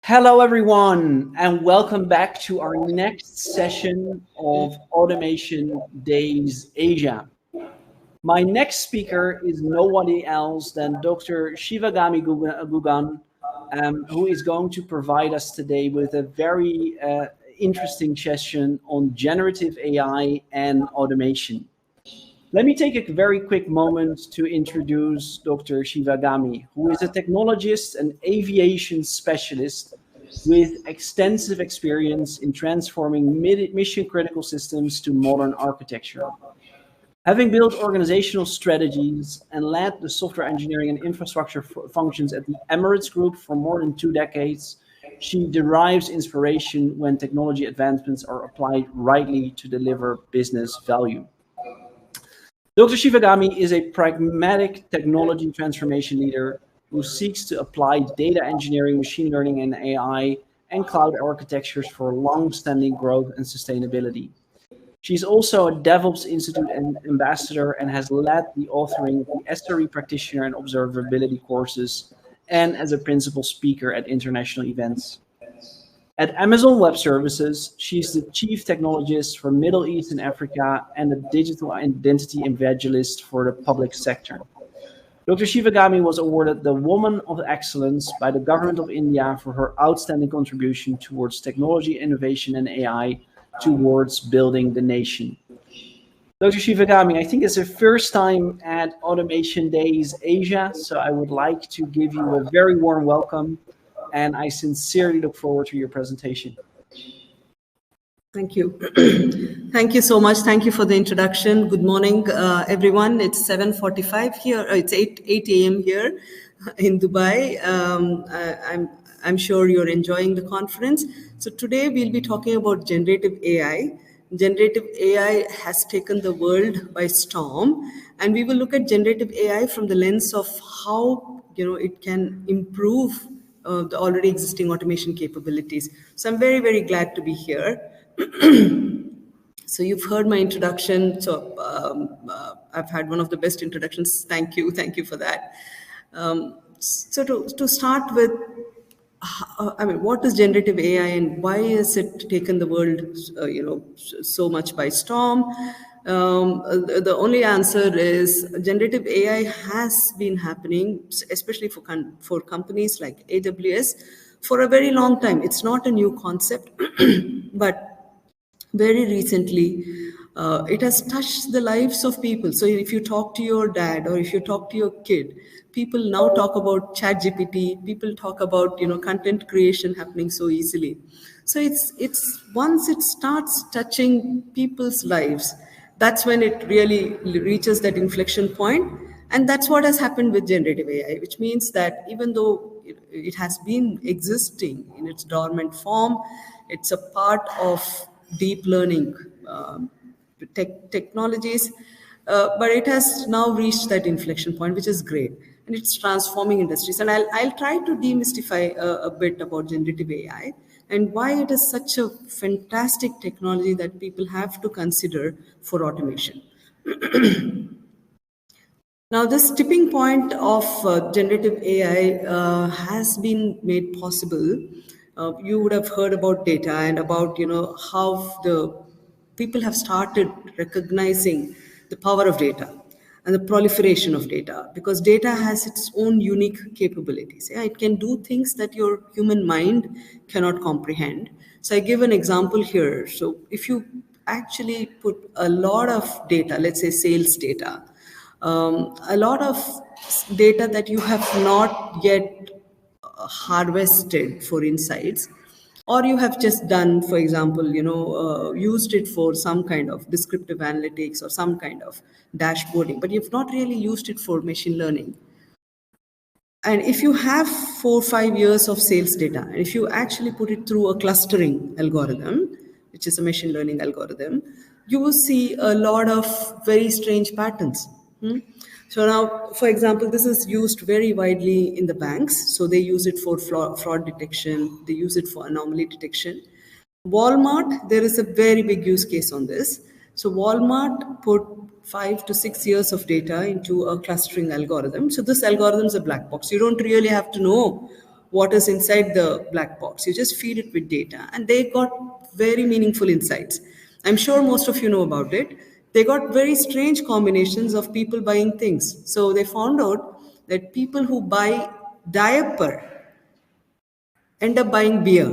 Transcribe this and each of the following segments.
Hello, everyone, and welcome back to our next session of Automation Days Asia. My next speaker is nobody else than Dr. Shivagami Gugan, who is going to provide us today with a very interesting session on generative AI and automation. Let me take a very quick moment to introduce Dr. Shivagami, who is a technologist and aviation specialist with extensive experience in transforming mission-critical systems to modern architecture. Having built organizational strategies and led the software engineering and infrastructure functions at the Emirates Group for more than 2 decades, she derives inspiration when technology advancements are applied rightly to deliver business value. Dr. Shivagami is a pragmatic technology transformation leader who seeks to apply data engineering, machine learning, and AI and cloud architectures for long-standing growth and sustainability. She's also a DevOps Institute ambassador and has led the authoring of the SRE practitioner and observability courses, and as a principal speaker at international events. At Amazon Web Services, she's the chief technologist for Middle East and Africa and a digital identity evangelist for the public sector. Dr. Shivagami was awarded the Woman of Excellence by the Government of India for her outstanding contribution towards technology, innovation, and AI towards building the nation. Dr. Shivagami, I think it's your first time at Automation Days Asia, so I would like to give you a very warm welcome, and I sincerely look forward to your presentation. Thank you. Thank you so much. Thank you for the introduction. Good morning, everyone. It's 7:45 here. It's 8 a.m. here in Dubai. I'm sure you're enjoying the conference. So today we'll be talking about generative AI. Generative AI has taken the world by storm, and we will look at generative AI from the lens of how it can improve the already existing automation capabilities. So I'm very, very glad to be here. So you've heard my introduction. So I've had one of the best introductions. Thank you for that. So to start with, what is generative AI and why has it taken the world, so much by storm? The only answer is generative AI has been happening, especially for companies like AWS, for a very long time. It's not a new concept, but very recently, it has touched the lives of people. So if you talk to your dad or if you talk to your kid, people now talk about ChatGPT. People talk about content creation happening so easily. So it's once it starts touching people's lives, that's when it really reaches that inflection point. And that's what has happened with generative AI, which means that even though it has been existing in its dormant form, it's a part of deep learning technologies, but it has now reached that inflection point, which is great, and it's transforming industries. And I'll try to demystify a bit about generative AI and why it is such a fantastic technology that people have to consider for automation. Now, this tipping point of generative AI has been made possible. You would have heard about data and about how the people have started recognizing the power of data and the proliferation of data, because data has its own unique capabilities. Yeah? It can do things that your human mind cannot comprehend. So I give an example here. So if you actually put a lot of data, let's say sales data, a lot of data that you have not yet harvested for insights, or you have just done, for example, used it for some kind of descriptive analytics or some kind of dashboarding, but you've not really used it for machine learning. And if you have 4 or 5 years of sales data, and if you actually put it through a clustering algorithm, which is a machine learning algorithm, you will see a lot of very strange patterns. So now, for example, this is used very widely in the banks. So they use it for fraud detection. They use it for anomaly detection. Walmart, there is a very big use case on this. So Walmart put 5 to 6 years of data into a clustering algorithm. So this algorithm is a black box. You don't really have to know what is inside the black box. You just feed it with data, and they got very meaningful insights. I'm sure most of you know about it. They got very strange combinations of people buying things. So they found out that people who buy diaper end up buying beer.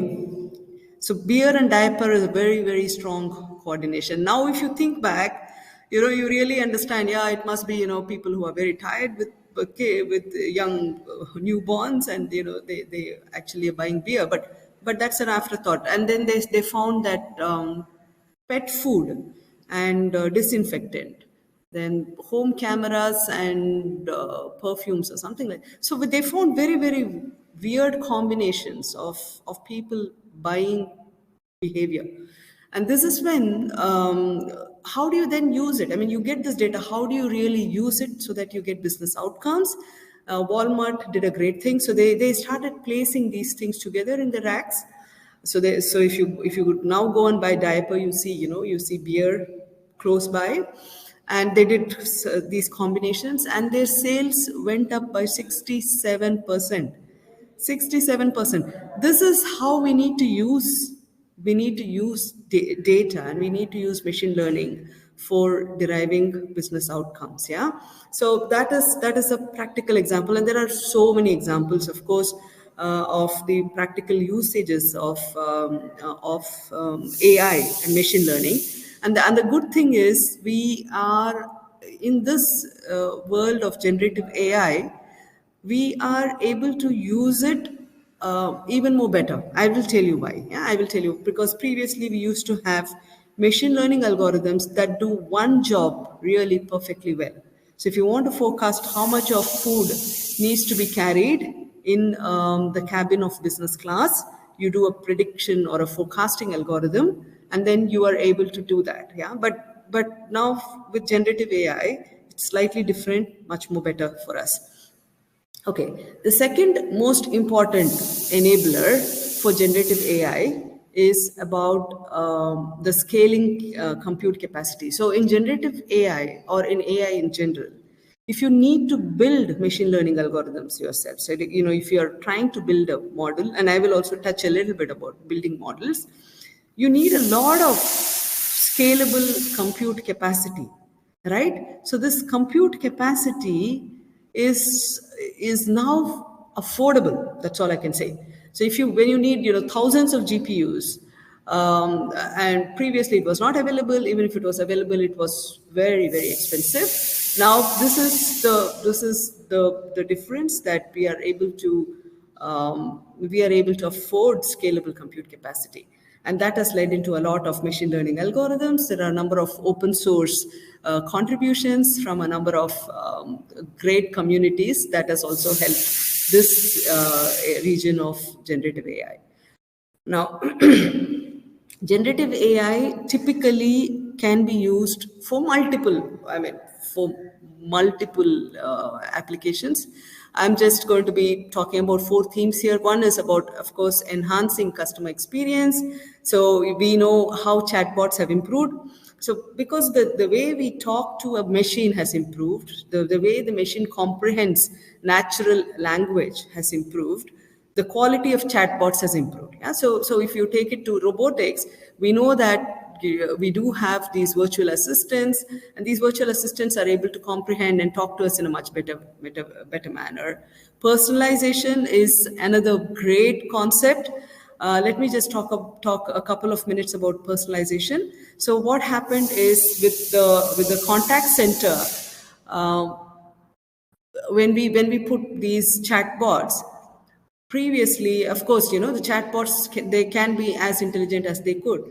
So beer and diaper is a very, very strong coordination. Now, if you think back, you really understand, yeah, it must be, people who are very tired with, okay, with young newborns, and, they actually are buying beer, but that's an afterthought. And then they found that pet food and disinfectant, then home cameras and perfumes or something like. So they found very, very weird combinations of people buying behavior. And this is when, how do you then use it? I mean, you get this data, how do you really use it so that you get business outcomes? Walmart did a great thing. So they started placing these things together in the racks. So if you would now go and buy diaper, you see beer close by, and they did these combinations, and their sales went up by 67%. 67%. This is how we need to use data, and we need to use machine learning for deriving business outcomes. Yeah. So that is a practical example, and there are so many examples, of course, of the practical usages of AI and machine learning. And the good thing is, we are in this world of generative AI, we are able to use it even more better. I will tell you why. Yeah, I will tell you, because previously we used to have machine learning algorithms that do one job really perfectly well. So if you want to forecast how much of food needs to be carried in the cabin of business class, you do a prediction or a forecasting algorithm, and then you are able to do that. Yeah, but now with generative AI, it's slightly different, much more better for us. Okay, the second most important enabler for generative AI is about the scaling compute capacity. So in generative AI, or in AI in general, if you need to build machine learning algorithms yourself, so if you are trying to build a model, and I will also touch a little bit about building models, you need a lot of scalable compute capacity, right? So this compute capacity is now affordable. That's all I can say. So when you need thousands of GPUs, and previously it was not available. Even if it was available, it was very, very expensive. Now this is the difference, that we are able to afford scalable compute capacity. And that has led into a lot of machine learning algorithms. There are a number of open source contributions from a number of great communities that has also helped this region of generative AI. Now, generative AI typically can be used for multiple applications. I'm just going to be talking about 4 themes here. One is about, of course, enhancing customer experience. So we know how chatbots have improved. So because the way we talk to a machine has improved, the way the machine comprehends natural language has improved, the quality of chatbots has improved. Yeah? So if you take it to robotics, we know that we do have these virtual assistants, and these virtual assistants are able to comprehend and talk to us in a much better manner. Personalization is another great concept. Let me just talk a couple of minutes about personalization. So what happened is, with the contact center, when we put these chatbots, previously, of course, the chatbots, they can be as intelligent as they could.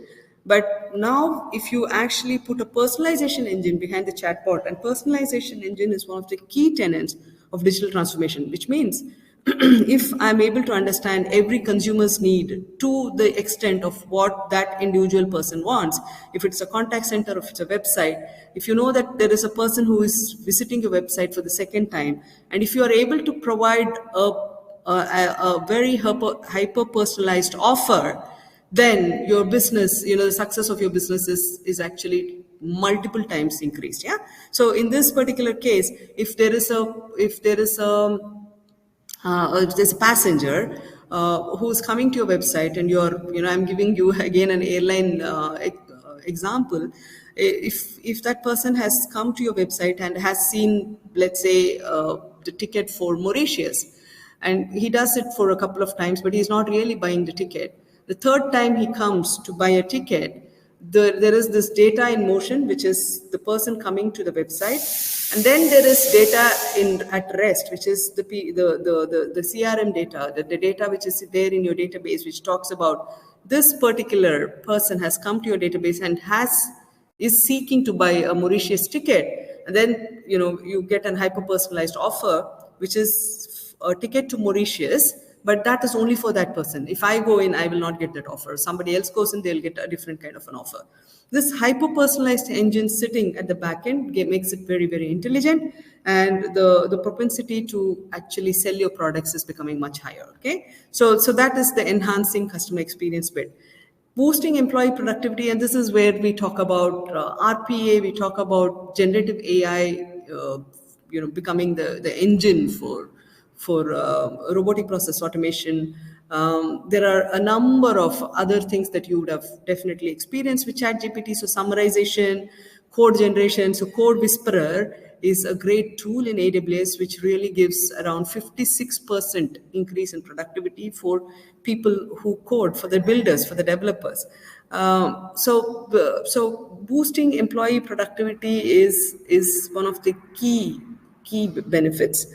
But now, if you actually put a personalization engine behind the chatbot, and personalization engine is one of the key tenets of digital transformation, which means if I'm able to understand every consumer's need to the extent of what that individual person wants, if it's a contact center, if it's a website, if you know that there is a person who is visiting your website for the second time, and if you are able to provide a very hyper personalized offer, then your business, the success of your business is actually multiple times increased. Yeah. So in this particular case, if there's a passenger who's coming to your website, and I'm giving you again an airline example. If that person has come to your website and has seen, let's say, the ticket for Mauritius, and he does it for a couple of times, but he's not really buying the ticket. The third time he comes to buy a ticket, there is this data in motion, which is the person coming to the website, and then there is data in at rest, which is the CRM data, the data which is there in your database, which talks about this particular person has come to your database and is seeking to buy a Mauritius ticket, and then you get an hyper personalized offer, which is a ticket to Mauritius, but that is only for that person. If I go in, I will not get that offer. Somebody else goes in, they'll get a different kind of an offer. This hyper-personalized engine sitting at the back end makes it very, very intelligent, and the propensity to actually sell your products is becoming much higher. Okay, so that is the enhancing customer experience bit. Boosting employee productivity, and this is where we talk about RPA, we talk about generative AI, becoming the engine for robotic process automation. There are a number of other things that you would have definitely experienced with ChatGPT. So summarization, code generation. So Code Whisperer is a great tool in AWS, which really gives around 56% increase in productivity for people who code, for the builders, for the developers. So boosting employee productivity is one of the key benefits,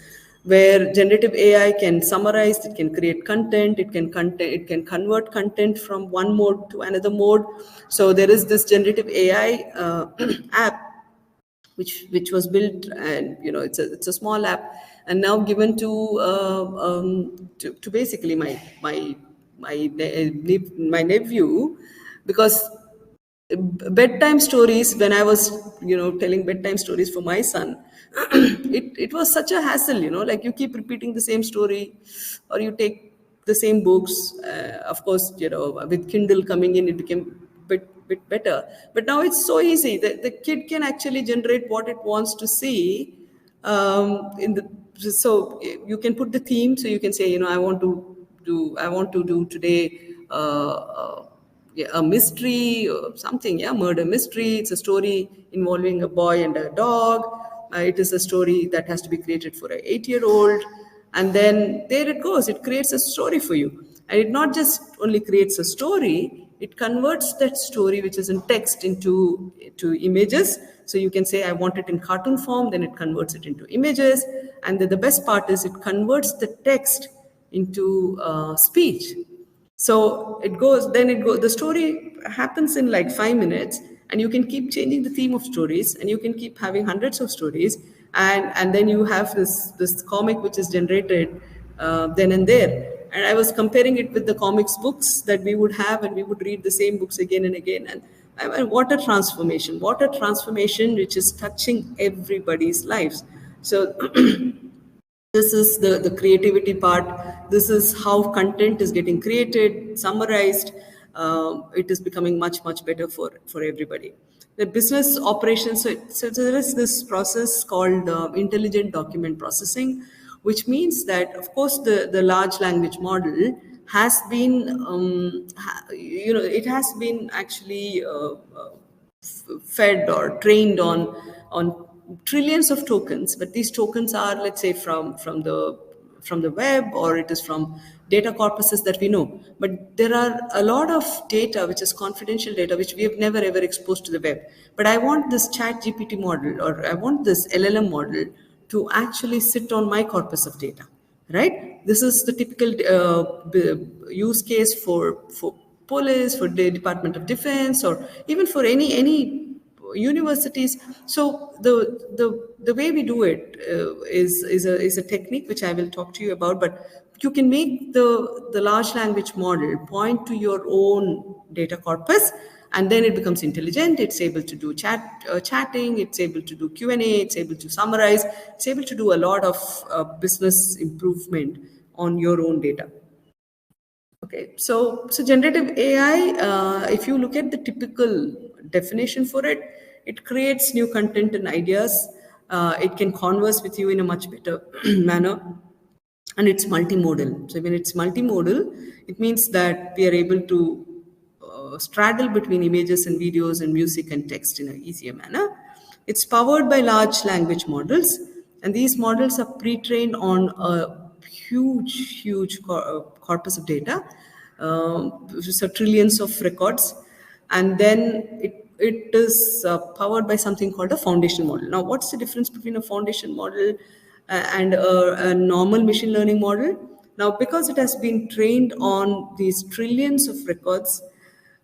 where generative AI can summarize, it can create content, it can convert content from one mode to another mode. So there is this generative AI app which was built, and it's a small app, and now given to basically my nephew, because bedtime stories, when I was telling bedtime stories for my son, it was such a hassle, like you keep repeating the same story, or you take the same books. Of course, with Kindle coming in, it became bit better, but now it's so easy that the kid can actually generate what it wants to see. So you can put the theme, so you can say, I want to do today yeah, a mystery or something, yeah, murder mystery. It's a story involving a boy and a dog. It is a story that has to be created for an 8-year-old, and then there it goes. It creates a story for you, and it not just only creates a story. It converts that story, which is in text, into images. So you can say, I want it in cartoon form, then it converts it into images, and the best part is it converts the text into speech. So the story happens in like 5 minutes, and you can keep changing the theme of stories, and you can keep having hundreds of stories, and then you have this comic which is generated then and there. And I was comparing it with the comics books that we would have, and we would read the same books again and again. And what a transformation! What a transformation, which is touching everybody's lives. So this is the creativity part. This is how content is getting created, summarized. It is becoming much better for everybody. The business operations. So there is this process called intelligent document processing, which means that, of course, the large language model has been it has been actually fed or trained on trillions of tokens, but these tokens are, let's say, from the web, or it is from data corpuses that we know. But there are a lot of data which is confidential data, which we have never ever exposed to the web. But I want this chat GPT model, or I want this LLM model to actually sit on my corpus of data, right? This is the typical use case for police, for the Department of Defense, or even for any universities. So the way we do it is a technique which I will talk to you about. But you can make the large language model point to your own data corpus, and then it becomes intelligent. It's able to do chatting, it's able to do Q&A, it's able to summarize, it's able to do a lot of business improvement on your own data. Okay, so generative AI, if you look at the typical definition for it, it creates new content and ideas. It can converse with you in a much better manner. and it's multimodal. So when it's multimodal, it means that we are able to straddle between images and videos and music and text in an easier manner. It's powered by large language models, and these models are pre-trained on a huge corpus of data, so trillions of records, and then it is powered by something called a foundation model. Now, what's the difference between a foundation model and a normal machine learning model? Now, because it has been trained on these trillions of records,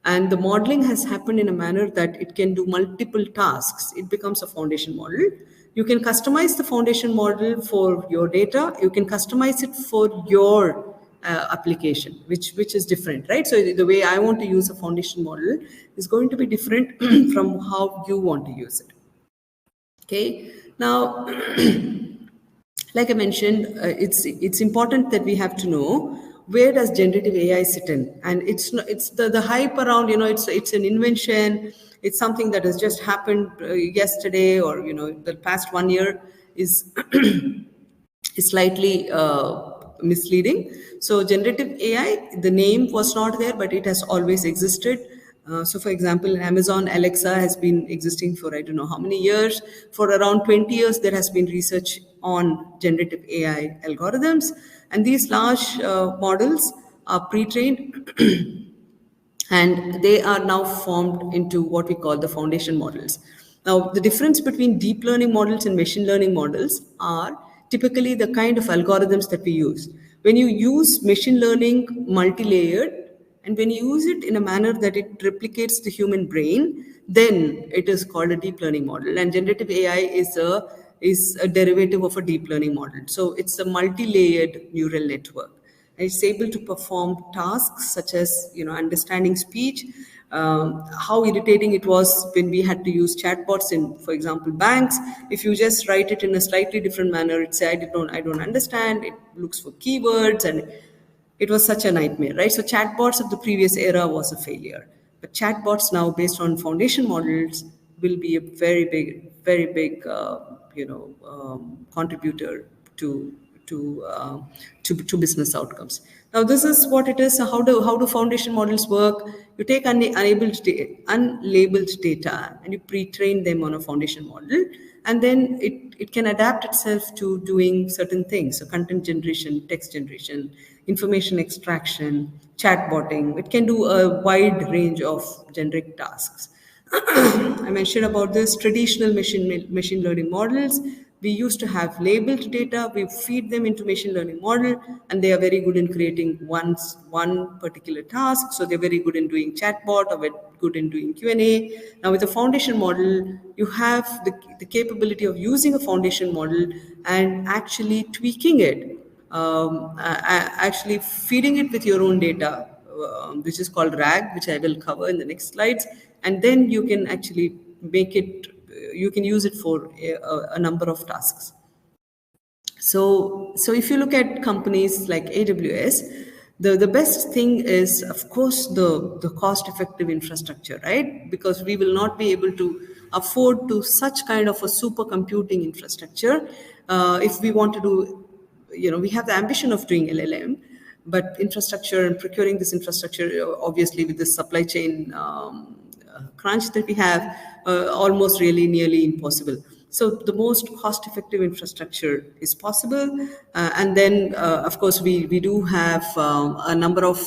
and the modeling has happened in a manner that it can do multiple tasks, it becomes a foundation model. You can customize the foundation model for your data. You can customize it for your application, which is different, right? So the way I want to use a foundation model is going to be different from how you want to use it. Okay. Now, like I mentioned, it's important that we have to know where does generative AI sit in, and it's the hype around, it's an invention, it's something that has just happened yesterday, or the past 1 year is is slightly misleading. So generative AI, the name was not there, but it has always existed. So for example, Amazon Alexa has been existing for I don't know how many years. For around 20 years, there has been research on generative AI algorithms. And these large models are pre-trained and they are now formed into what we call the foundation models. Now, the difference between deep learning models and machine learning models are typically the kind of algorithms that we use. When you use machine learning multi-layered, and when you use it in a manner that it replicates the human brain, then it is called a deep learning model. And generative AI is a derivative of a deep learning model. So it's a multi-layered neural network. And it's able to perform tasks such as understanding speech. How irritating it was when we had to use chatbots in, for example, banks. If you just write it in a slightly different manner, it say I don't understand. It looks for keywords, and it was such a nightmare, right? So chatbots of the previous era was a failure, but chatbots now, based on foundation models, will be a very big, contributor to to business outcomes. Now, this is what it is. So how do foundation models work? You take unlabeled data and you pre-train them on a foundation model, and then it can adapt itself to doing certain things. So content generation, text generation, information extraction, chatbotting. It can do a wide range of generic tasks. I mentioned about this traditional machine learning models. We used to have labeled data. We feed them into machine learning model, and they are very good in creating one particular task. So they're very good in doing chatbot, or very good in doing Q&A. Now with a foundation model, you have the capability of using a foundation model and actually tweaking it, actually feeding it with your own data, which is called RAG, which I will cover in the next slides. And then you can actually make it, you can use it for a number of tasks. So if you look at companies like AWS, the best thing is, of course, the cost-effective infrastructure, right? Because we will not be able to afford to such kind of a supercomputing infrastructure if we want to do, we have the ambition of doing LLM, but infrastructure and procuring this infrastructure, obviously with the supply chain crunch that we have, almost really nearly impossible. So the most cost-effective infrastructure is possible. And then, of course, we do have a number of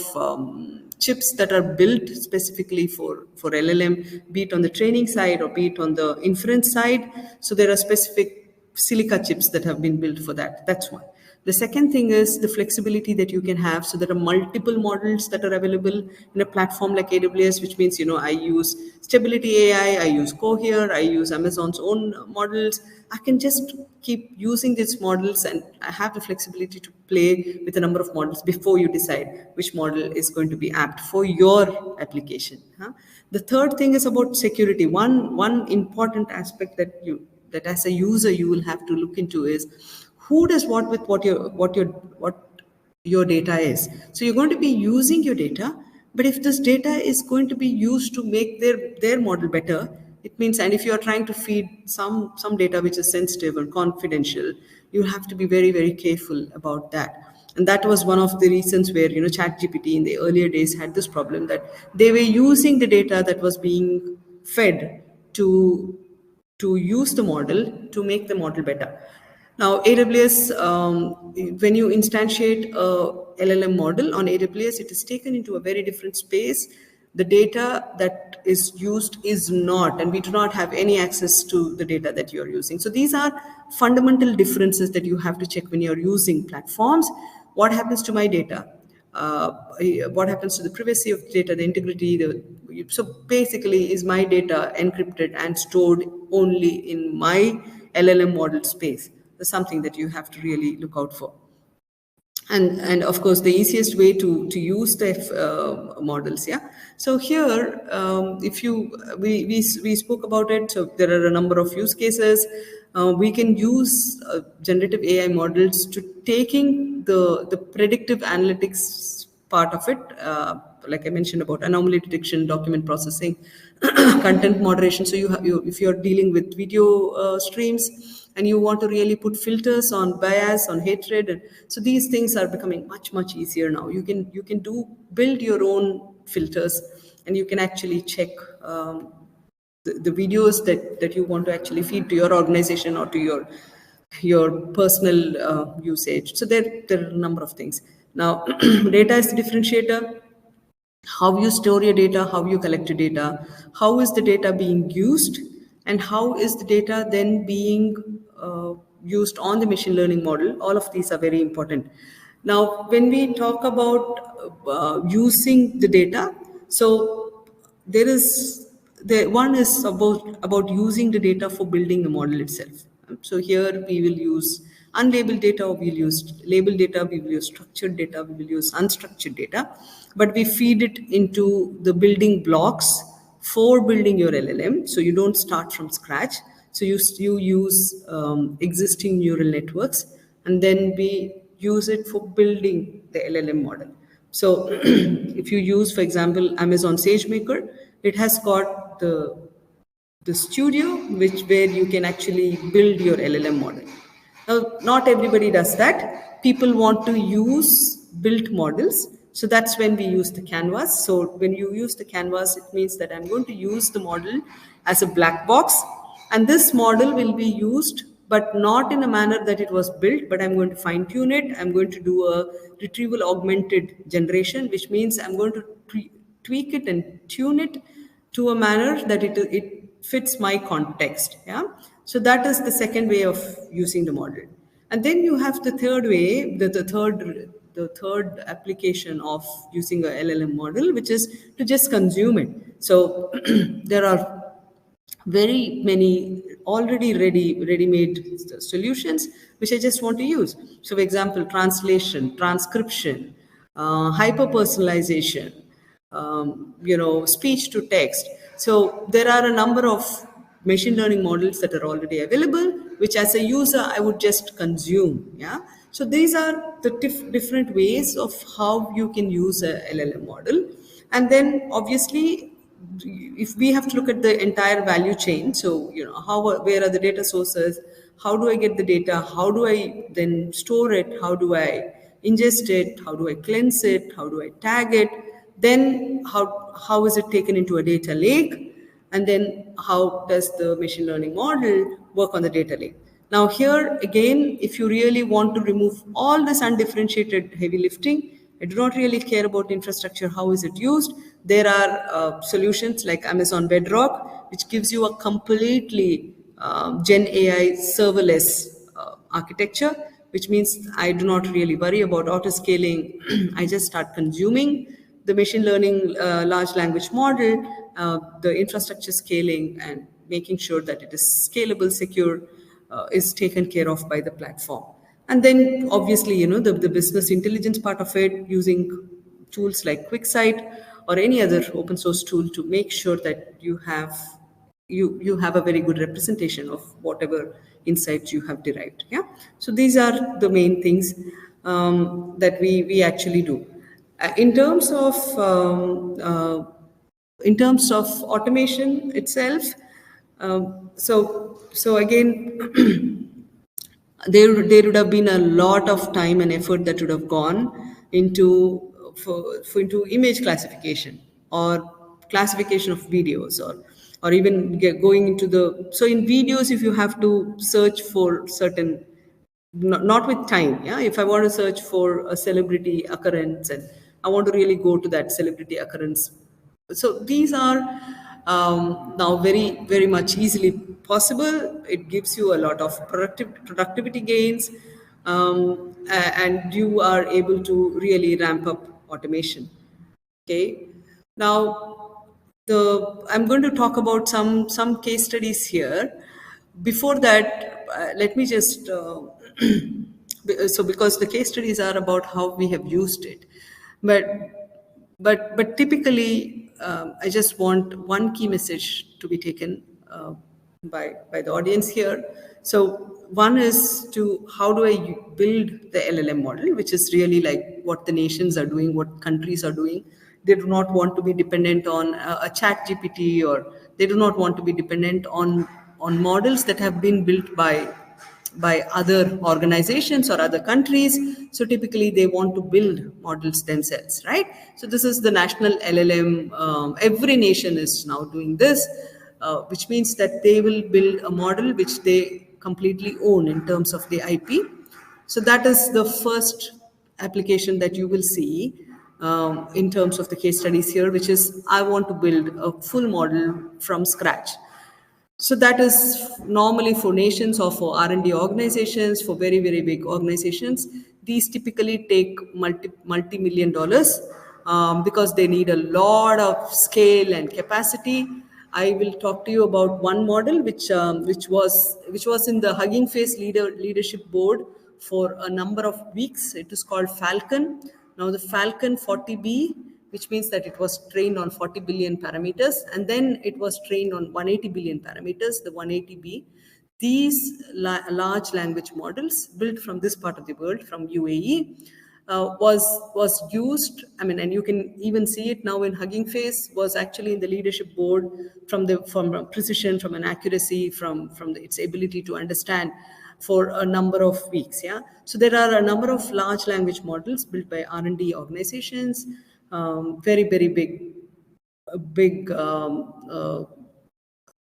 chips that are built specifically for LLM, be it on the training side or be it on the inference side. So there are specific silica chips that have been built for that. That's one. The second thing is the flexibility that you can have. So there are multiple models that are available in a platform like AWS, which means, I use Stability AI, I use Cohere, I use Amazon's own models. I can just keep using these models, and I have the flexibility to play with a number of models before you decide which model is going to be apt for your application. The third thing is about security. One important aspect that as a user you will have to look into is who does what with what your data is. So you're going to be using your data, but if this data is going to be used to make their model better, it means, and if you're trying to feed some data which is sensitive or confidential, you have to be very careful about that. And that was one of the reasons where, ChatGPT in the earlier days had this problem, that they were using the data that was being fed to use the model to make the model better. Now, AWS, when you instantiate a LLM model on AWS, it is taken into a very different space. The data that is used is not, and we do not have any access to the data that you're using. So these are fundamental differences that you have to check when you're using platforms. What happens to my data? What happens to the privacy of data, the integrity? So basically, is my data encrypted and stored only in my LLM model space? That's something that you have to really look out for. And of course, the easiest way to use the models. Yeah. So here, if you we spoke about it. So there are a number of use cases. We can use generative AI models to taking the predictive analytics part of it, like I mentioned about anomaly detection, document processing, content moderation. So if you're dealing with video streams and you want to really put filters on bias, on hatred, and so these things are becoming much easier now. You can build your own filters, and you can actually check the videos that you want to actually feed to your organization or to your personal usage. So there are a number of things. Now, data is the differentiator. How you store your data, how you collect your data, how is the data being used, and how is the data then being used on the machine learning model. All of these are very important. Now, when we talk about using the data, so the one is about using the data for building the model itself. So here we will use unlabeled data, we'll use labeled data, we will use structured data, we will use unstructured data, but we feed it into the building blocks for building your LLM. So you don't start from scratch. So you use existing neural networks, and then we use it for building the LLM model. So if you use, for example, Amazon SageMaker, it has got the studio where you can actually build your LLM model. Now, not everybody does that. People want to use built models. So that's when we use the canvas. So when you use the canvas, it means that I'm going to use the model as a black box. And this model will be used, but not in a manner that it was built, but I'm going to fine tune it. I'm going to do a retrieval augmented generation, which means I'm going to tweak it and tune it to a manner that it fits my context. Yeah. So that is the second way of using the model. And then you have the third way, the third application of using a LLM model, which is to just consume it. So there are very many already ready-made solutions which I just want to use. So for example, translation, transcription, hyper personalization, speech to text. So there are a number of machine learning models that are already available, which as a user I would just consume. Yeah. So these are the different ways of how you can use a LLM model. And then obviously, if we have to look at the entire value chain, so where are the data sources, how do I get the data, how do I then store it, how do I ingest it, how do I cleanse it, how do I tag it, then how is it taken into a data lake, and then how does the machine learning model work on the data lake. Now here again, if you really want to remove all this undifferentiated heavy lifting, I do not really care about infrastructure, how is it used. There are solutions like Amazon Bedrock, which gives you a completely Gen AI serverless architecture, which means I do not really worry about auto scaling. I just start consuming the machine learning large language model, the infrastructure scaling, and making sure that it is scalable, secure, is taken care of by the platform. And then obviously, the business intelligence part of it, using tools like QuickSight or any other open source tool to make sure that you have a very good representation of whatever insights you have derived. Yeah. So these are the main things that we actually do. In terms of automation itself, so again, there would have been a lot of time and effort that would have gone into into image classification or classification of videos, or even going into the, so in videos, if you have to search for certain, not with time, yeah, if I want to search for a celebrity occurrence and I want to really go to that celebrity occurrence, so these are now very much easily possible. It gives you a lot of productivity gains, and you are able to really ramp up automation. Okay, now I'm going to talk about some case studies here. Before that, let me just so because the case studies are about how we have used it, but but typically, I just want one key message to be taken by the audience here. So one is to how do I build the LLM model, which is really like what the nations are doing, what countries are doing. They do not want to be dependent on a chat GPT, or they do not want to be dependent on models that have been built by other organizations or other countries. So typically they want to build models themselves, right? So this is the national LLM. Every nation is now doing this, which means that they will build a model which they completely own in terms of the IP. So that is the first application that you will see in terms of the case studies here, which is I want to build a full model from scratch. So that is normally for nations or for R&D organizations, for very big organizations. These typically take multi-million dollars because they need a lot of scale and capacity. I will talk to you about one model which was in the Hugging Face leadership board for a number of weeks. It is called Falcon. Now the Falcon 40B, which means that it was trained on 40 billion parameters, and then it was trained on 180 billion parameters, the 180B. These large language models built from this part of the world, from UAE, was used. I mean, and you can even see it now in Hugging Face, was actually in the leadership board from precision, from an accuracy, from its ability to understand for a number of weeks. Yeah, so there are a number of large language models built by R&D organizations, very big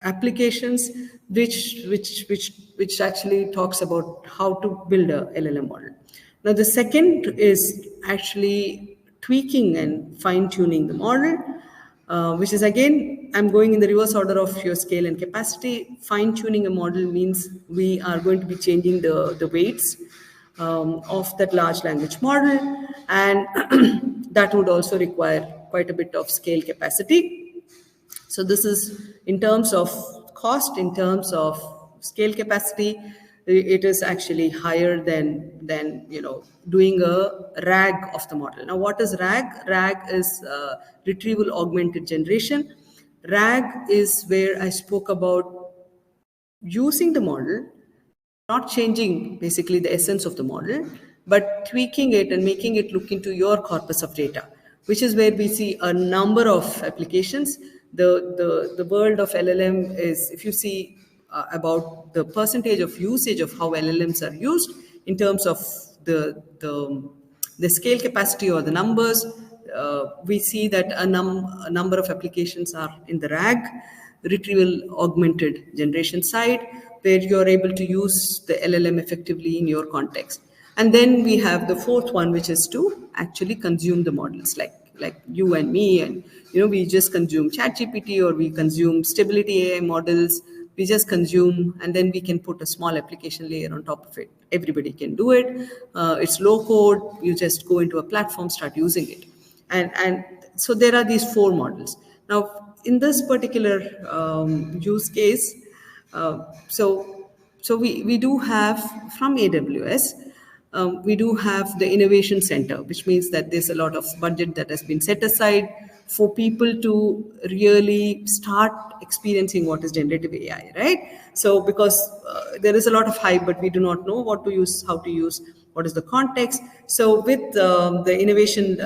applications, which actually talks about how to build a LLM model. Now the second is actually tweaking and fine tuning the model, which is, again, I'm going in the reverse order of your scale and capacity. Fine tuning a model means we are going to be changing the weights of that large language model, and that would also require quite a bit of scale capacity. So this is in terms of cost, in terms of scale capacity, it is actually higher than doing a RAG of the model. Now, what is RAG? RAG is retrieval augmented generation. RAG is where I spoke about using the model, not changing basically the essence of the model, but tweaking it and making it look into your corpus of data, which is where we see a number of applications. The world of LLM is, if you see about the percentage of usage of how LLMs are used in terms of the scale capacity or the numbers, we see that a number of applications are in the RAG, retrieval augmented generation side, where you're able to use the LLM effectively in your context. And then we have the fourth one, which is to actually consume the models, like you and me, and we just consume ChatGPT, or we consume stability AI models. We just consume, and then we can put a small application layer on top of it. Everybody can do it. It's low code. You just go into a platform, start using it, and so there are these four models. Now, in this particular use case, so we do have from AWS. We do have the innovation center, which means that there's a lot of budget that has been set aside for people to really start experiencing what is generative AI, right? So because there is a lot of hype, but we do not know what to use, how to use, what is the context. So with the innovation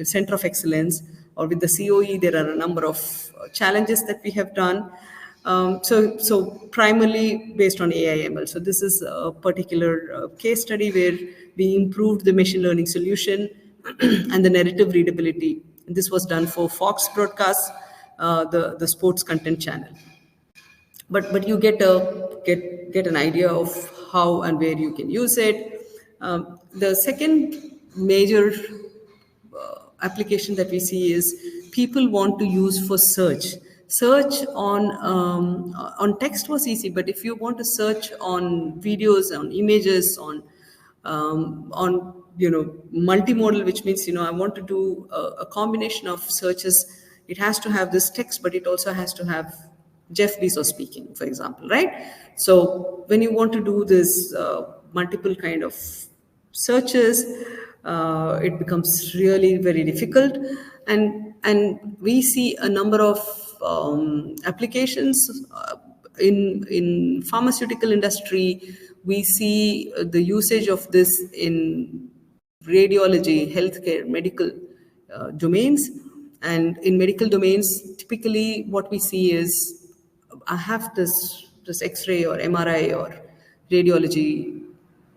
center of excellence, or with the COE, there are a number of challenges that we have done. So primarily based on AI ML. So this is a particular case study where we improved the machine learning solution and the narrative readability. And this was done for Fox Broadcast, the sports content channel. But you get an idea of how and where you can use it. The second major application that we see is people want to use for search. Search on text was easy, but if you want to search on videos, on images, on multimodal, which means I want to do a combination of searches. It has to have this text, but it also has to have Jeff Bezos speaking, for example, right? So when you want to do this multiple kind of searches, it becomes really very difficult, and we see a number of applications in pharmaceutical industry. We see the usage of this in radiology, healthcare, medical domains. And in medical domains, typically what we see is I have this X-ray or MRI or radiology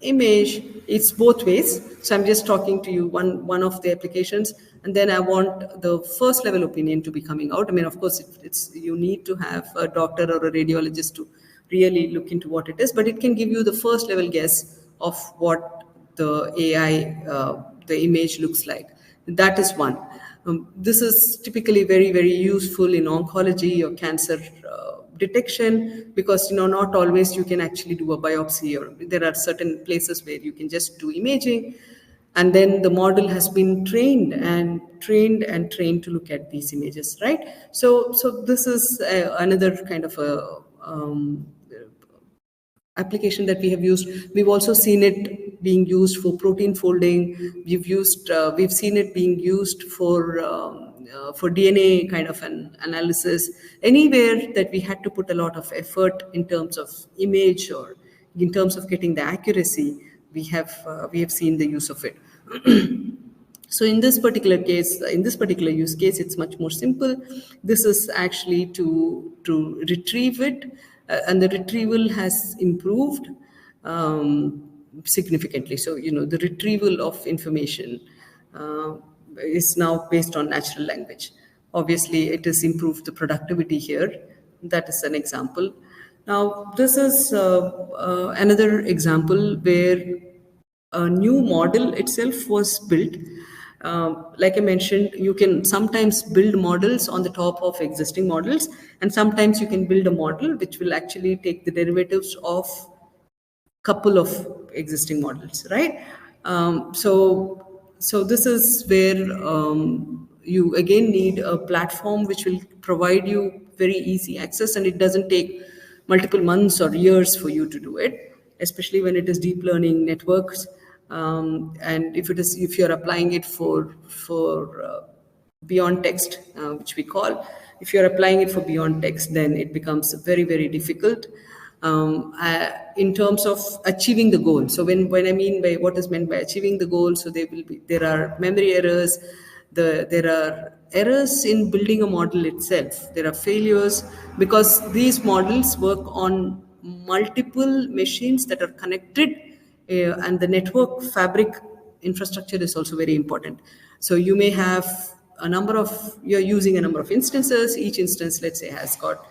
image. It's both ways. So I'm just talking to you one of the applications, and then I want the first level opinion to be coming out. I mean, of course, it's you need to have a doctor or a radiologist to really look into what it is, but it can give you the first level guess of what the AI, the image looks like. That is one. This is typically very, very useful in oncology or cancer detection, because not always you can actually do a biopsy, or there are certain places where you can just do imaging, and then the model has been trained and trained and trained to look at these images, right? So this is another kind of a application that we have used. We've also seen it being used for protein folding. We've seen it being used for DNA kind of an analysis. Anywhere that we had to put a lot of effort in terms of image or in terms of getting the accuracy, we have seen the use of it. So in this particular case, in this particular use case, it's much more simple. This is actually to retrieve it, and the retrieval has improved significantly. So the retrieval of information is now based on natural language. Obviously, it has improved the productivity here. That is an example. Now, this is another example where a new model itself was built. Like I mentioned, you can sometimes build models on the top of existing models, and sometimes you can build a model which will actually take the derivatives of couple of existing models, right? So this is where you again need a platform which will provide you very easy access, and it doesn't take multiple months or years for you to do it, especially when it is deep learning networks. And if you're applying it for beyond text, which we call, if you're applying it for beyond text, then it becomes very, very difficult in terms of achieving the goal. So when I mean by what is meant by achieving the goal, so there are memory errors, there are errors in building a model itself. There are failures because these models work on multiple machines that are connected, and the network fabric infrastructure is also very important. So you may have you're using a number of instances. Each instance, let's say, has got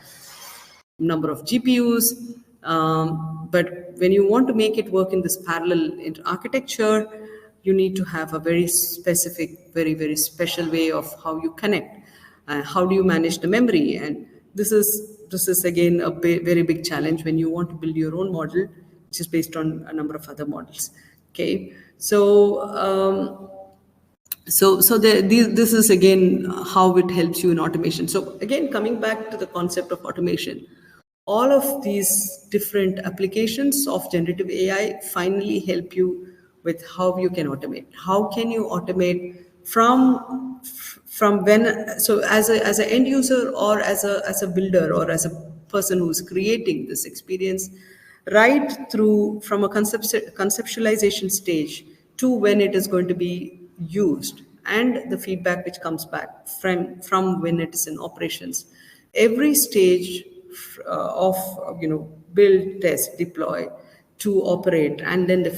number of GPUs. But when you want to make it work in this parallel architecture, you need to have a very specific, very, very special way of how you connect. How do you manage the memory? And this is again a very big challenge when you want to build your own model, which is based on a number of other models. Okay, this is again how it helps you in automation. So again, coming back to the concept of automation, all of these different applications of generative AI finally help you with how you can automate. How can you automate from when? So as an end user, or as a builder, or as a person who's creating this experience, right through from a conceptualization stage to when it is going to be used, and the feedback which comes back from when it is in operations. Every stage of build, test, deploy to operate, and then the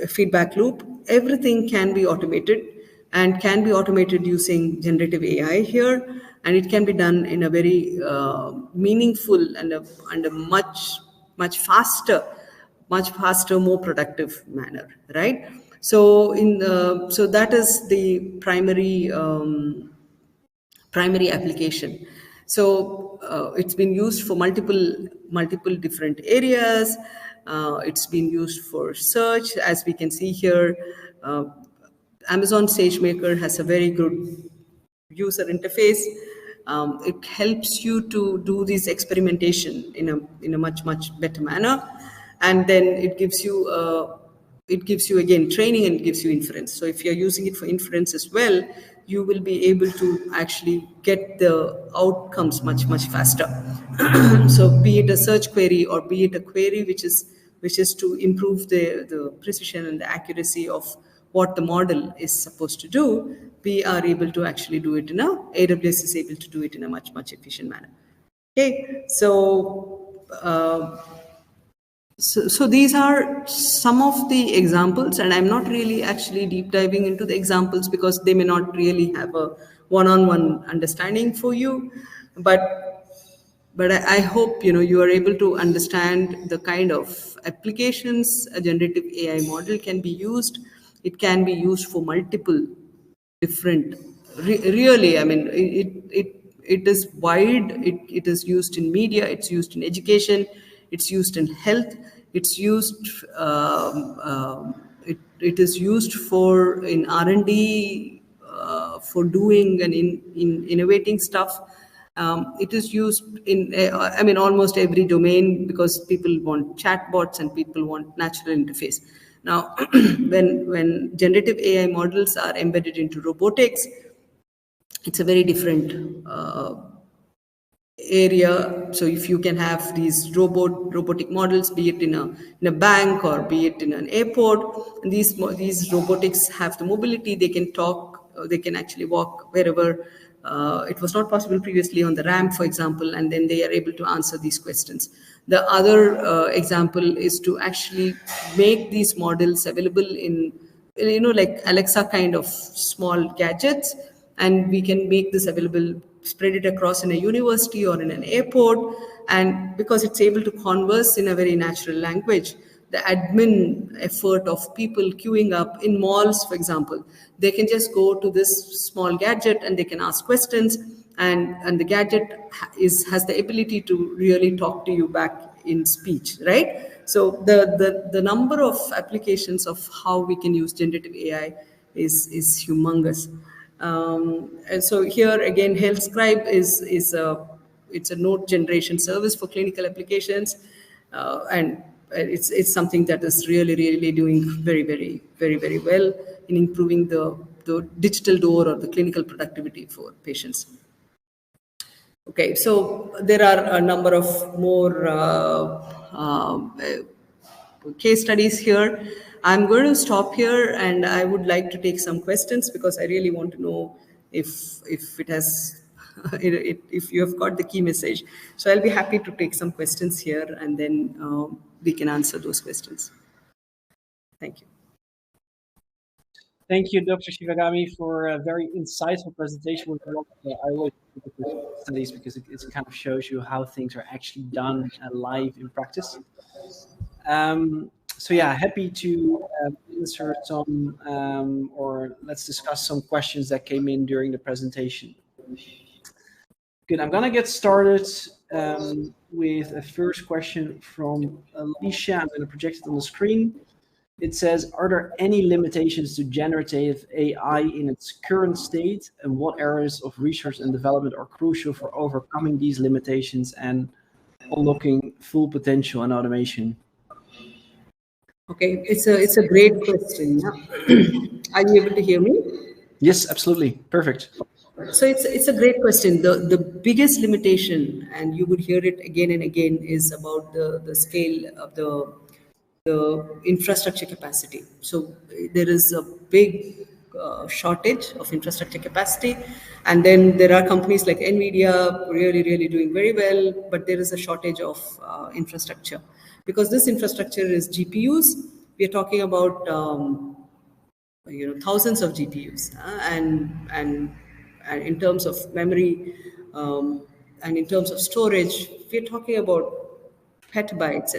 feedback loop, everything can be automated, and can be automated using generative AI here, and it can be done in a very meaningful and a much faster, more productive manner, right? So that is the primary application. So it's been used for multiple different areas. It's been used for search, as we can see here. uh, Amazon SageMaker has a very good user interface. It helps you to do this experimentation in a much better manner, and then it gives you again training, and it gives you inference. So if you're using it for inference as well, you will be able to actually get the outcomes much faster. So be it a search query, or be it a query which is to improve the precision and the accuracy of what the model is supposed to do, we are able to actually do it AWS is able to do it in a much efficient manner. Okay, so these are some of the examples, and I'm not really actually deep diving into the examples because they may not really have a one-on-one understanding for you, but I hope you are able to understand the kind of applications a generative AI model can be used. It can be used for multiple different. Really, I mean, it is wide. It is used in media. It's used in education. It's used in health. It's used. It is used for in R&D, for doing and in innovating stuff. It is used in, I mean, almost every domain, because people want chatbots and people want natural interface. Now, when generative AI models are embedded into robotics, it's a very different area. So if you can have these robotic models, be it in a bank or be it in an airport, and these robotics have the mobility. They can talk, they can actually walk wherever it was not possible previously on the ramp, for example, and then they are able to answer these questions. The other example is to actually make these models available in, like Alexa kind of small gadgets, and we can make this available, spread it across in a university or in an airport. And because it's able to converse in a very natural language, the admin effort of people queuing up in malls, for example, they can just go to this small gadget and they can ask questions, and the gadget has the ability to really talk to you back in speech, right? So the number of applications of how we can use generative AI is humongous. And so here again, Health Scribe is a note generation service for clinical applications, and it's something that is really doing very well in improving the digital door or the clinical productivity for patients. Okay, so there are a number of more case studies here. I'm going to stop here, and I would like to take some questions because I really want to know if it has if you have got the key message. So I'll be happy to take some questions here, and then we can answer those questions. Thank you. Thank you, Dr. Shivagami, for a very insightful presentation. With a lot I always look at studies because it kind of shows you how things are actually done live in practice. So yeah, happy to answer some, or let's discuss some questions that came in during the presentation. Good, I'm gonna get started with a first question from Alicia. I'm gonna project it on the screen. It says, are there any limitations to generative AI in its current state, and what areas of research and development are crucial for overcoming these limitations and unlocking full potential and automation? Okay, it's a great question. Are you able to hear me? Yes, absolutely. Perfect. So it's a great question. The biggest limitation, and you would hear it again and again, is about the scale of the infrastructure capacity. So there is a big shortage of infrastructure capacity. And then there are companies like NVIDIA really doing very well, but there is a shortage of infrastructure. Because this infrastructure is GPUs, we are talking about thousands of GPUs, and in terms of memory, and in terms of storage, we're talking about petabytes.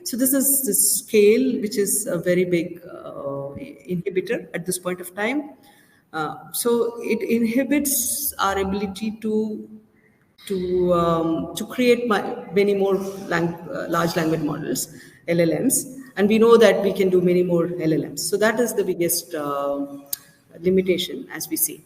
So this is the scale, which is a very big inhibitor at this point of time. So it inhibits our ability to create many more large language models, LLMs, and we know that we can do many more LLMs. So that is the biggest limitation as we see.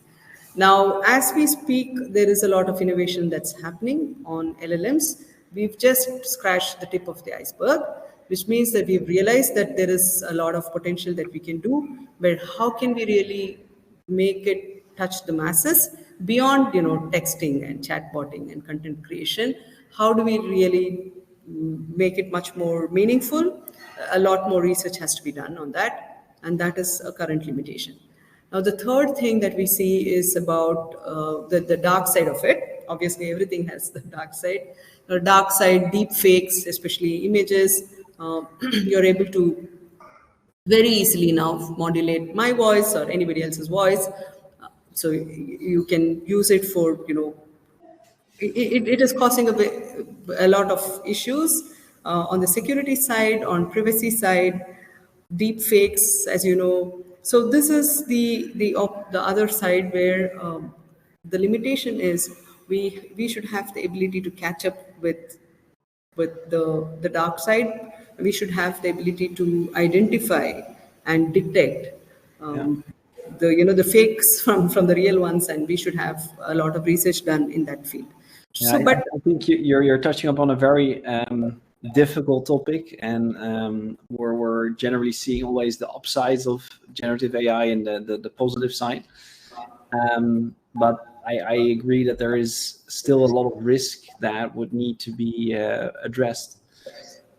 Now, as we speak, there is a lot of innovation that's happening on LLMs. We've just scratched the tip of the iceberg, which means that we've realized that there is a lot of potential that we can do, but how can we really make it touch the masses beyond texting and chatbotting and content creation? How do we really make it much more meaningful? A lot more research has to be done on that, and that is a current limitation. Now, the third thing that we see is about the dark side of it. Obviously, everything has the dark side. The dark side, deep fakes, especially images, you're able to very easily now modulate my voice or anybody else's voice. So you can use it for, it is causing a lot of issues on the security side, on privacy side, deep fakes, as you know. So this is the other side where the limitation is we should have the ability to catch up with the dark side. We should have the ability to identify and detect the fakes from the real ones, and we should have a lot of research done in that field. Yeah, So, but I think you're touching upon a very difficult topic, and we're generally seeing always the upsides of generative AI and the positive side. But I agree that there is still a lot of risk that would need to be addressed.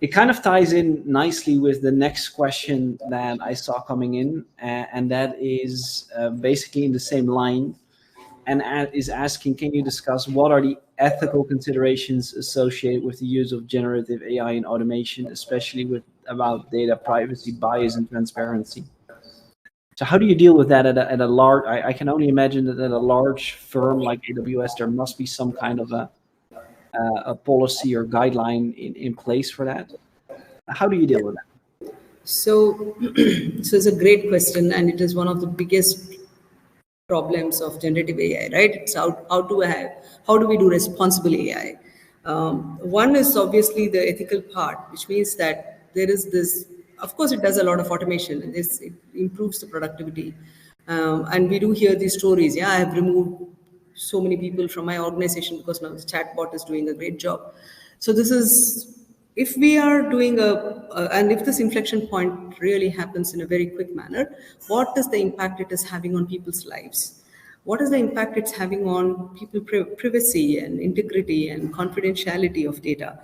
It kind of ties in nicely with the next question that I saw coming in, and that is basically in the same line, and is asking, can you discuss what are the ethical considerations associated with the use of generative AI in automation, especially about data privacy, bias, and transparency? So how do you deal with that at a large? I can only imagine that at a large firm like AWS, there must be some kind of a policy or guideline in place for that. How do you deal with that? so it's a great question, and it is one of the biggest problems of generative AI, right? It's how do we do responsible AI? One is obviously the ethical part, which means that there is this. Of course, it does a lot of automation, and it improves the productivity. And we do hear these stories. Yeah, I have removed so many people from my organization because now the chatbot is doing a great job. So this is, if we are doing and if this inflection point really happens in a very quick manner, what is the impact it is having on people's lives? What is the impact it's having on people's privacy and integrity and confidentiality of data?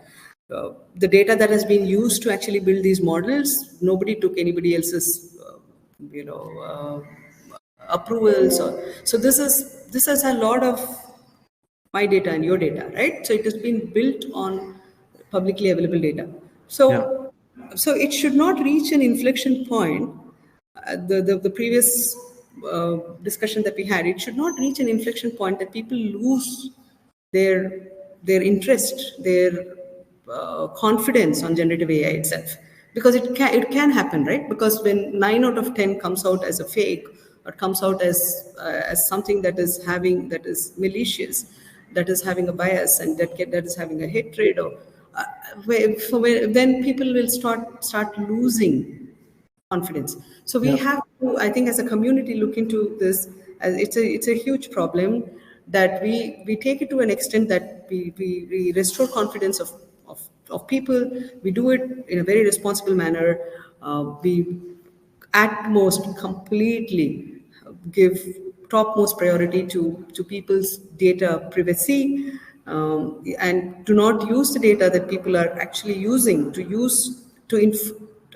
The data that has been used to actually build these models, nobody took anybody else's, approvals. So this is a lot of my data and your data, right? So it has been built on publicly available data. So it should not reach an inflection point. The previous discussion that we had, it should not reach an inflection point that people lose their interest, their confidence on generative AI itself, because it can happen, right? Because when 9 out of 10 comes out as a fake, or comes out as something that is malicious, that is having a bias, and that is having a hatred, or then people will start losing confidence. So we have to, I think, as a community, look into this. As it's a huge problem that we take it to an extent that we restore confidence of people. We do it in a very responsible manner. We at most completely give topmost priority to people's data privacy, and do not use the data that people are actually using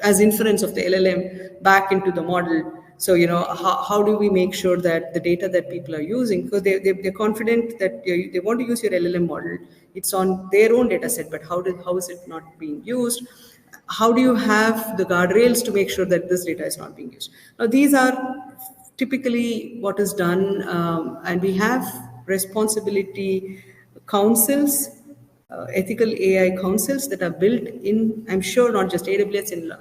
as inference of the LLM back into the model So, how do we make sure that the data that people are using, because they're confident that they want to use your LLM model, it's on their own data set, but how is it not being used? How do you have the guardrails to make sure that this data is not being used? Now, these are typically what is done, and we have responsibility councils, ethical AI councils that are built in, I'm sure, not just AWS, in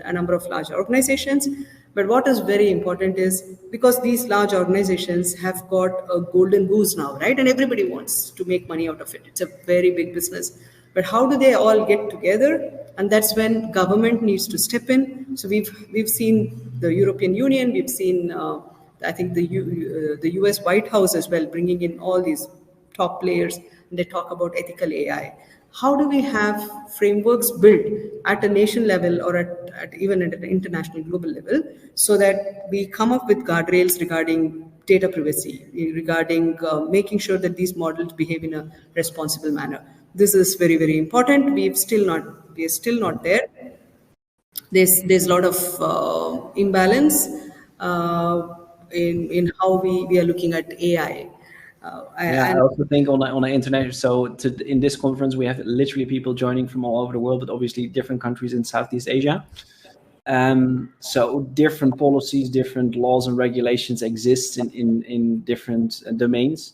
a number of large organizations. But what is very important is, because these large organizations have got a golden goose now, right? And everybody wants to make money out of it. It's a very big business. But how do they all get together? And that's when government needs to step in. So we've seen the European Union, we've seen I think the US White House as well, bringing in all these top players, and they talk about ethical AI. How do we have frameworks built at a nation level, or even at an international global level, so that we come up with guardrails regarding data privacy, regarding making sure that these models behave in a responsible manner? This is very, very important. We are still not there. There's a lot of imbalance in how we are looking at AI. Yeah, I And also think on the internet. So in this conference, we have literally people joining from all over the world, but obviously different countries in Southeast Asia. So different policies, different laws and regulations exist in different domains.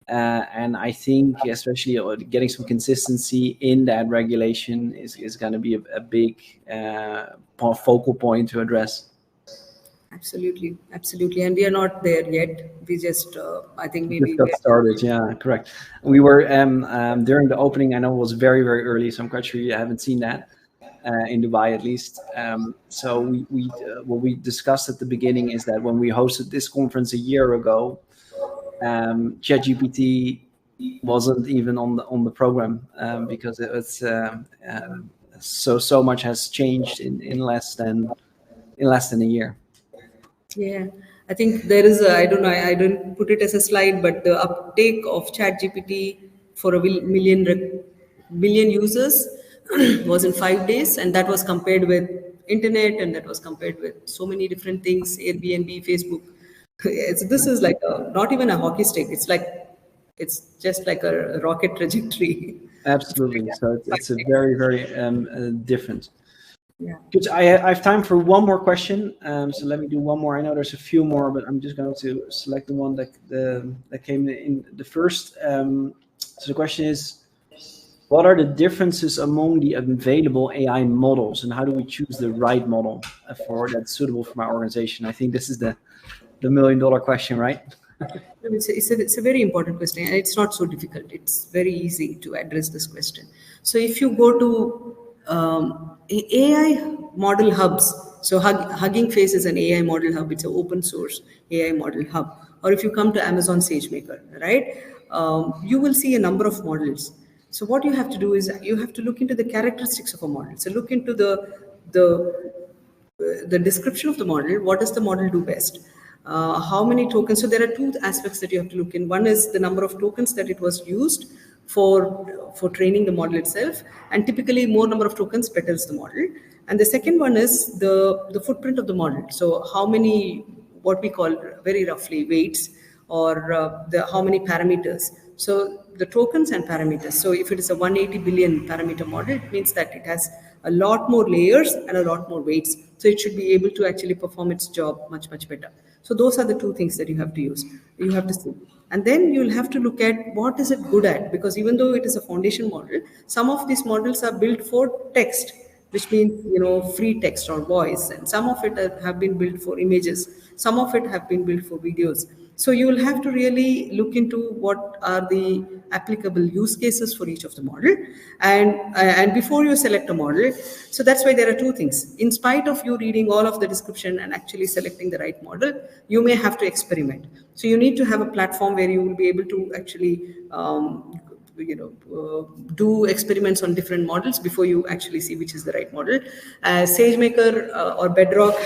And I think especially getting some consistency in that regulation is going to be a big focal point to address. Absolutely, and we are not there yet. We just, I think Just maybe got started. Yeah, correct. We were during the opening. I know it was very, very early, so I'm quite sure you haven't seen that in Dubai at least. So what we discussed at the beginning is that when we hosted this conference a year ago, ChatGPT wasn't even on the program, because it was so much has changed in less than a year. Yeah, I think there is a, I don't know, I don't put it as a slide, but the uptake of ChatGPT for a million users was in 5 days, and that was compared with internet, and that was compared with so many different things, Airbnb, Facebook. This is like not even a hockey stick. It's just like a rocket trajectory. Absolutely. So it's a very, very different. Yeah. Good. I have time for one more question. So let me do one more. I know there's a few more, but I'm just going to select the one that came in the first. So the question is, what are the differences among the available AI models, and how do we choose the right model for that's suitable for my organization? I think this is the $1 million question, right? It's a very important question, and it's not so difficult. It's very easy to address this question. So if you go to AI model hubs, so Hugging Face is an AI model hub. It's an open source AI model hub. Or if you come to Amazon SageMaker, right, you will see a number of models. So what you have to do is you have to look into the characteristics of a model. So look into the description of the model. What does the model do best? How many tokens? So there are two aspects that you have to look in. One is the number of tokens that it was used for training the model itself, and typically more number of tokens better is the model. And the second one is the footprint of the model. So how many, what we call very roughly weights, or how many parameters. So the tokens and parameters. So if it is a 180 billion parameter model, it means that it has a lot more layers and a lot more weights. So it should be able to actually perform its job much, much better. So those are the two things that you have to use. You have to see. And then you'll have to look at what is it good at, because even though it is a foundation model, some of these models are built for text, which means free text or voice, and some of it have been built for images, some of it have been built for videos. So you will have to really look into what are the applicable use cases for each of the model, and before you select a model. So that's why there are two things. In spite of you reading all of the description and actually selecting the right model, you may have to experiment. So you need to have a platform where you will be able to actually do experiments on different models before you actually see which is the right model. SageMaker or Bedrock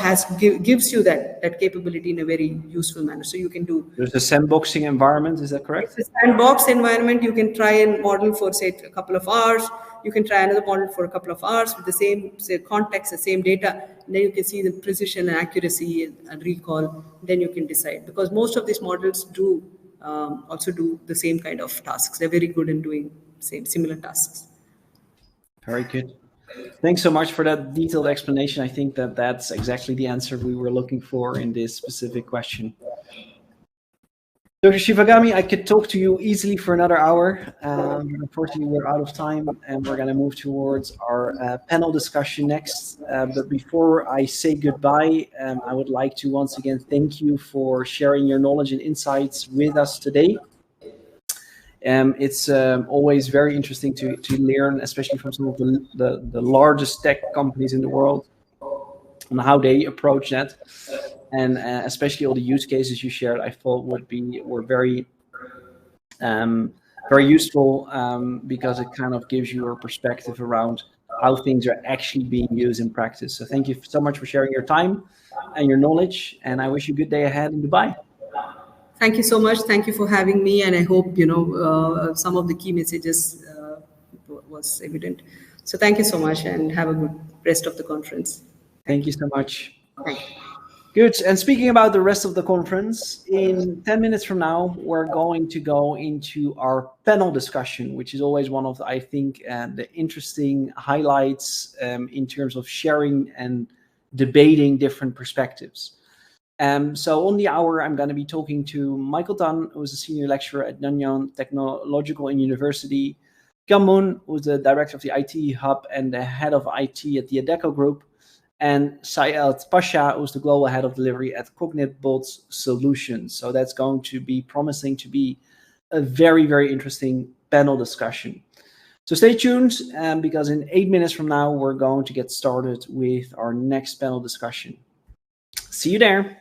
gives you that capability in a very useful manner. So you can do. There's a sandboxing environment. Is that correct? It's a sandbox environment. You can try a model for say a couple of hours. You can try another model for a couple of hours with the same context, the same data. then you can see the precision and accuracy and recall, then you can decide. Because most of these models do also do the same kind of tasks. They're very good in doing similar tasks. Very good. Thanks so much for that detailed explanation. I think that that's exactly the answer we were looking for in this specific question. Dr. Shivagami, I could talk to you easily for another hour. Unfortunately, we're out of time, and we're going to move towards our panel discussion next. But before I say goodbye, I would like to once again thank you for sharing your knowledge and insights with us today. It's always very interesting to learn, especially from some of the largest tech companies in the world, on how they approach that. And especially all the use cases you shared, I thought were very useful, because it kind of gives you a perspective around how things are actually being used in practice. So thank you so much for sharing your time and your knowledge, and I wish you a good day ahead in Dubai. Thank you so much. Thank you for having me, and I hope some of the key messages was evident. So thank you so much, and have a good rest of the conference. Thank you so much. Thank you. Good. And speaking about the rest of the conference, in 10 minutes from now, we're going to go into our panel discussion, which is always one of, I think, the interesting highlights in terms of sharing and debating different perspectives. So on the hour, I'm going to be talking to Michael Tan, who is a senior lecturer at Nanyang Technological University, Gamun, who's the director of the IT Hub and the head of IT at the ADECO Group, and Syed Pasha, who's the global head of delivery at CognitBots Solutions. So that's going to be promising to be a very, very interesting panel discussion. So stay tuned, because in 8 minutes from now, we're going to get started with our next panel discussion. See you there.